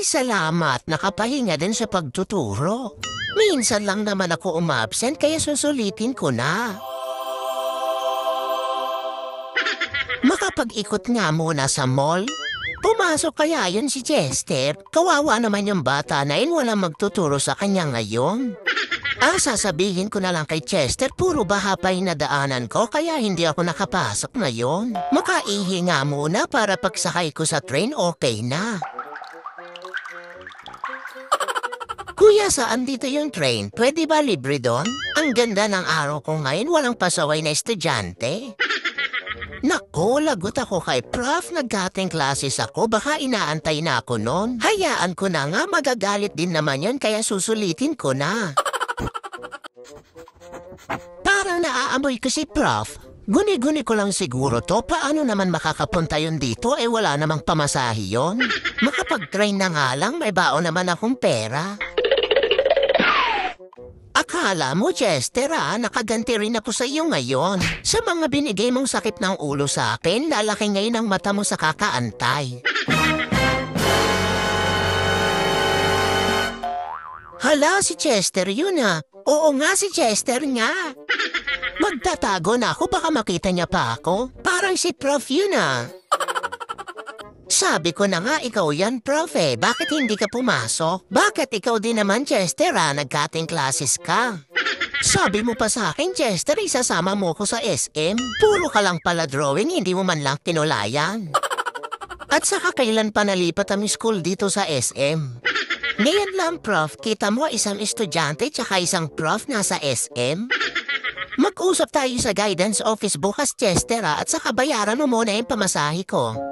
Ay, salamat. Nakapahinga din sa pagtuturo. Minsan lang naman ako umabsent kaya susulitin ko na. Makapag-ikot nga muna sa mall. Pumasok kaya yun si Chester. Kawawa naman yung bata na yun walang magtuturo sa kanya ngayon. Sasabihin ko na lang kay Chester, puro baha pa yung nadaanan ko kaya hindi ako nakapasok ngayon. Makaihi nga muna para pagsakay ko sa train okay na. Kuya, saan dito yung train? Pwede ba libre doon? Ang ganda ng araw ko ngayon, walang pasaway na estudyante. Naku, lagot ako kay Prof. Nag-cutting classes ako, baka inaantay na ako noon. Hayaan ko na nga, magagalit din naman yun kaya susulitin ko na. Parang naaamoy ko si Prof. Guni-guni ko lang siguro to, paano naman makakapunta yun dito wala namang pamasahe yun? Makapag-train na nga lang, may baon naman akong pera. Akala mo, Chester, nakaganti rin ako sa iyo ngayon. Sa mga binigay mong sakit ng ulo sa akin, lalaki ngayon ang mata mo sa kakaantay. Hala, si Chester yun Oo nga, si Chester nga. Magtatago na ako, baka makita niya pa ako. Parang si Prof yun Sabi ko na nga, ikaw yan, Prof Bakit hindi ka pumasok? Bakit ikaw din naman, Chester nag-cutting classes ka? Sabi mo pa sa akin, Chester, isasama mo ko sa SM. Puro ka lang pala drawing, hindi mo man lang kinulayan. At saka kailan pa nalipat ang school dito sa SM? Ngayon lang, Prof, kita mo isang estudyante tsaka isang prof nasa SM? Mag-usap tayo sa guidance office bukas, Chester at saka bayaran mo muna yung pamasahe ko.